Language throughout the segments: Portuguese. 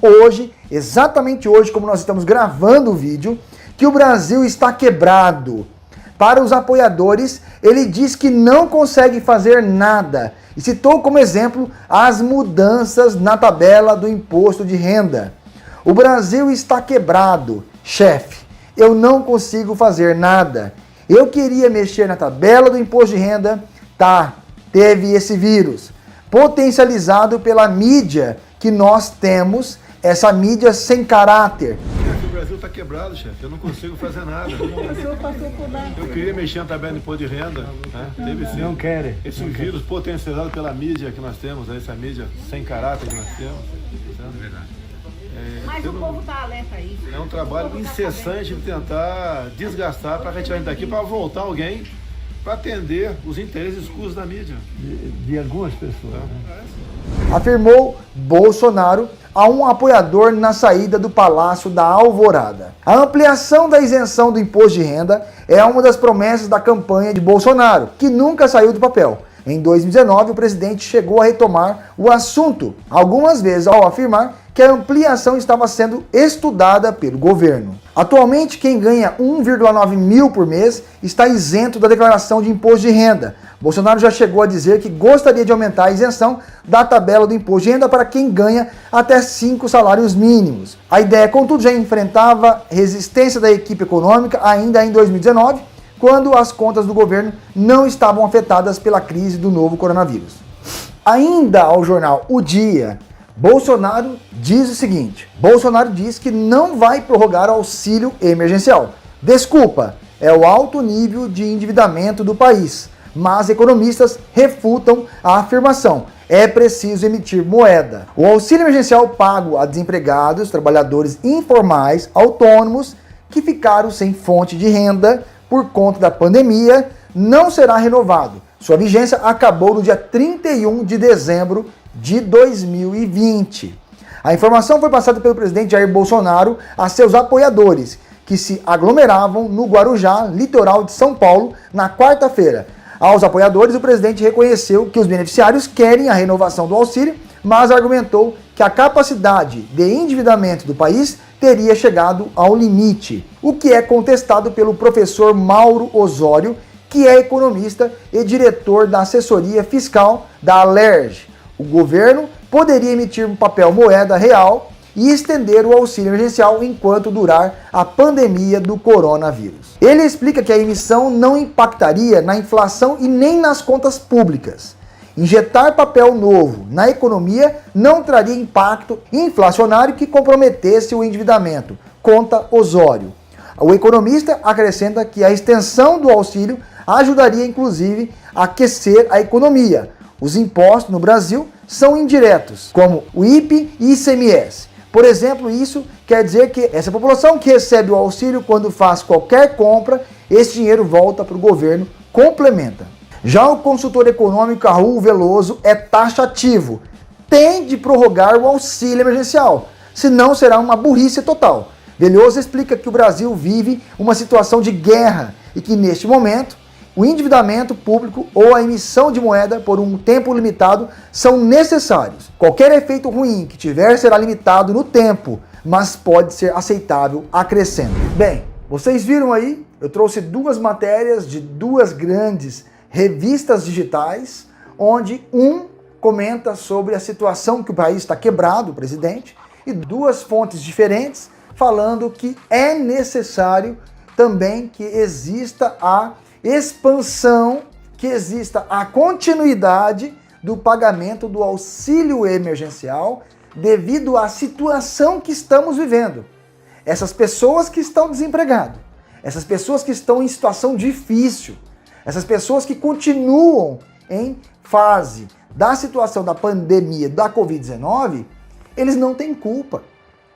hoje, exatamente hoje, como nós estamos gravando o vídeo, que o Brasil está quebrado. Para os apoiadores, ele diz que não consegue fazer nada e citou como exemplo as mudanças na tabela do imposto de renda. O Brasil está quebrado, chefe. Eu não consigo fazer nada. Eu queria mexer na tabela do imposto de renda, teve esse vírus, potencializado pela mídia que nós temos, essa mídia sem caráter. O Brasil está quebrado, chefe. Eu não consigo fazer nada. Eu queria mexer na tabela de imposto de renda. Né? Teve sim. Não querem. Esse vírus potencializado pela mídia que nós temos, essa mídia sem caráter que nós temos. É verdade. Mas o povo está alerta a isso. É um trabalho incessante de tentar desgastar para retirar a gente daqui, para voltar alguém para atender os interesses escusos da mídia. De algumas pessoas. Né? Afirmou Bolsonaro a um apoiador na saída do Palácio da Alvorada. A ampliação da isenção do imposto de renda é uma das promessas da campanha de Bolsonaro, que nunca saiu do papel. Em 2019, o presidente chegou a retomar o assunto, algumas vezes ao afirmar que a ampliação estava sendo estudada pelo governo. Atualmente, quem ganha 1,9 mil por mês está isento da declaração de imposto de renda. Bolsonaro já chegou a dizer que gostaria de aumentar a isenção da tabela do imposto de renda para quem ganha até 5 salários mínimos. A ideia, contudo, já enfrentava resistência da equipe econômica ainda em 2019, quando as contas do governo não estavam afetadas pela crise do novo coronavírus. Ainda ao jornal O Dia, Bolsonaro diz o seguinte: Bolsonaro diz que não vai prorrogar o auxílio emergencial. Desculpa, é o alto nível de endividamento do país. Mas economistas refutam a afirmação. É preciso emitir moeda. O auxílio emergencial pago a desempregados, trabalhadores informais, autônomos, que ficaram sem fonte de renda por conta da pandemia, não será renovado. Sua vigência acabou no dia 31 de dezembro de 2020. A informação foi passada pelo presidente Jair Bolsonaro a seus apoiadores, que se aglomeravam no Guarujá, litoral de São Paulo, na quarta-feira. Aos apoiadores, o presidente reconheceu que os beneficiários querem a renovação do auxílio, mas argumentou que a capacidade de endividamento do país teria chegado ao limite, o que é contestado pelo professor Mauro Osório, que é economista e diretor da assessoria fiscal da Alerj. O governo poderia emitir um papel moeda real e estender o auxílio emergencial enquanto durar a pandemia do coronavírus. Ele explica que a emissão não impactaria na inflação e nem nas contas públicas. Injetar papel novo na economia não traria impacto inflacionário que comprometesse o endividamento, conta Osório. O economista acrescenta que a extensão do auxílio ajudaria inclusive a aquecer a economia. Os impostos no Brasil são indiretos, como o IPI e ICMS. Por exemplo, isso quer dizer que essa população que recebe o auxílio quando faz qualquer compra, esse dinheiro volta para o governo, complementa. Já o consultor econômico Raul Veloso é taxativo. Tem de prorrogar o auxílio emergencial, senão será uma burrice total. Veloso explica que o Brasil vive uma situação de guerra e que neste momento o endividamento público ou a emissão de moeda por um tempo limitado são necessários. Qualquer efeito ruim que tiver será limitado no tempo, mas pode ser aceitável, acrescenta. Bem, vocês viram aí, eu trouxe duas matérias de duas grandes revistas digitais, onde um comenta sobre a situação que o país está quebrado, o presidente, e duas fontes diferentes falando que é necessário também que exista a expansão, que exista a continuidade do pagamento do auxílio emergencial devido à situação que estamos vivendo. Essas pessoas que estão desempregadas, essas pessoas que estão em situação difícil, essas pessoas que continuam em fase da situação da pandemia da Covid-19, eles não têm culpa,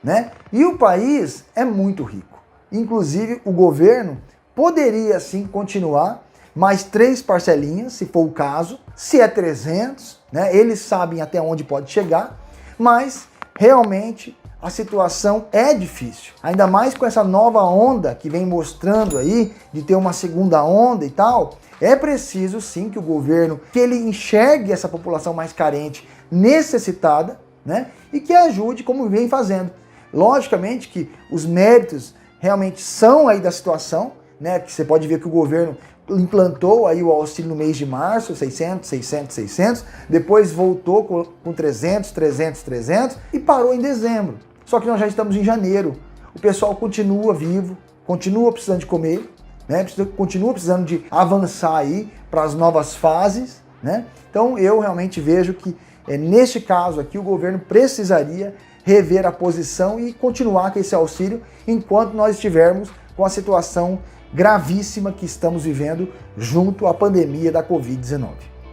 né? E o país é muito rico. Inclusive, o governo poderia sim continuar mais 3 parcelinhas, se for o caso, se é 300, né? Eles sabem até onde pode chegar, mas realmente a situação é difícil. Ainda mais com essa nova onda que vem mostrando aí, de ter uma segunda onda e tal, é preciso sim que o governo, que ele enxergue essa população mais carente, necessitada, né? E que ajude como vem fazendo. Logicamente que os méritos realmente são aí da situação, né? Que você pode ver que o governo implantou aí o auxílio no mês de março, 600, 600, 600, depois voltou com 300, 300, 300 e parou em dezembro. Só que nós já estamos em janeiro. O pessoal continua vivo, continua precisando de comer, né? Continua precisando de avançar aí para as novas fases, né? Então eu realmente vejo que neste caso aqui o governo precisaria rever a posição e continuar com esse auxílio enquanto nós estivermos com a situação gravíssima que estamos vivendo junto à pandemia da Covid-19.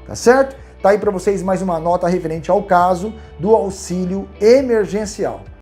Tá certo? Tá aí para vocês mais uma nota referente ao caso do auxílio emergencial.